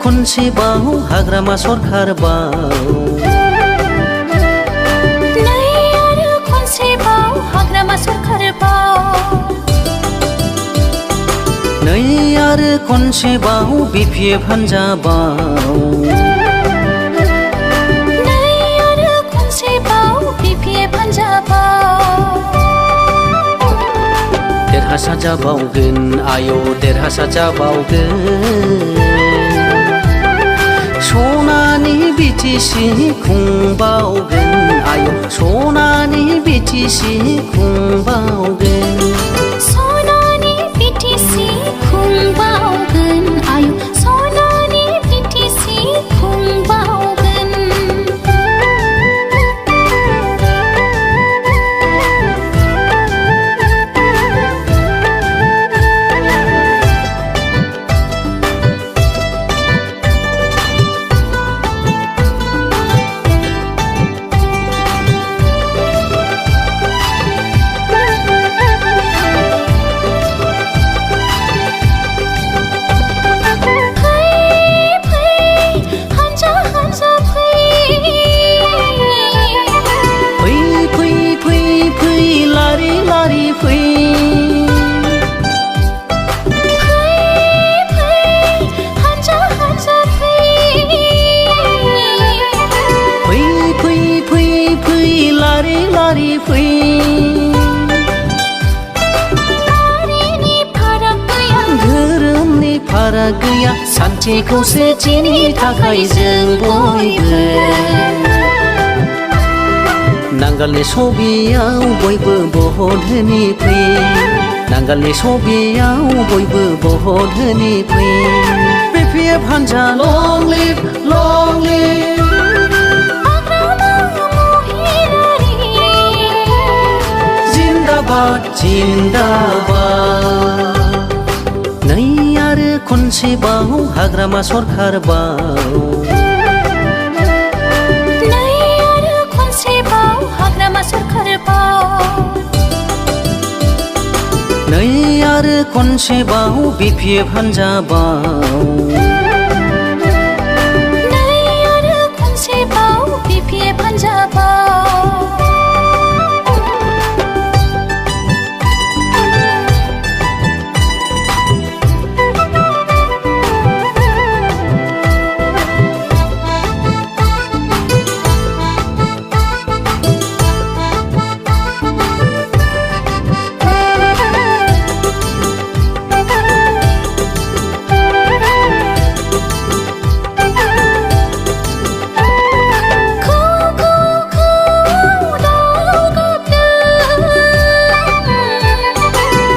खनसेबाव हाग्रामा सरखारबाव नै आरो खनसेबाव हाग्रामा सरखारबाव नै आरो खनसेबाव बिपिएफ हान्जाबाव नै आरो खनसेबाव बिपिएफ हान्जाबाव देरहासार जाबावगोन आयौ देरहासार जाबावगोन सनानि बिटिसि खुंबावगोन आयौ सनानि बिटिसि खुंबावगोन सनानि बिटिसि खुंबावगोन आयौ सनानि बिटिसि खुंबावगोन धोरोमनि फाराग गैया सान्थि खौसेथिनि थाखाय जों बयबो नांगालनि सबियाव बयबो बहत धोनि फै नांगालनि सबियाव बयबो बहत धोनि फै बिपिएफ हान्जा लं लिभ जिन्दाबाद जिन्दाबाद नै आरो खनसेबाव हाग्रामा सरखारबाव नै आरो खनसेबाव हाग्रामा सरखारबाव नै आरो खनसेबाव बिपिएफ हान्जाबाव नै आरो खनसेबाव बिपिएफ हान्जाबाव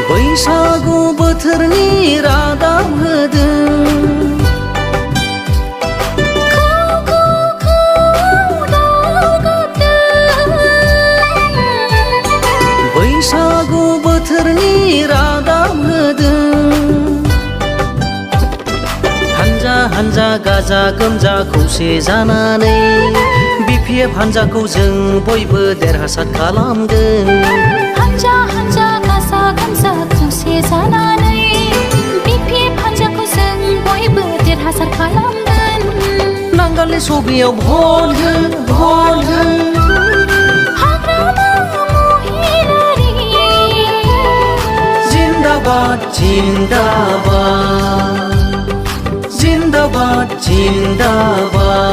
बैसागु बोथोरनि रादाब होदों बैसागु बोथोरनि रादाब होदों हान्जा हान्जा गाजा गोमजा खौसे जानानै बिपिएफ हान्जाखौ जों बयबो देरहासार खालामगोन हान्जा हान्जा गाजा गोमजा खौसे जानानै बिपिएफ हान्जाखौ जों बयबो देरहासार खालामगोन नांगालनि सबियाव भट हो हाग्रामा महिलारि जिन्दाबाद जिन्दाबाद जिन्दाबाद जिन्दाबाद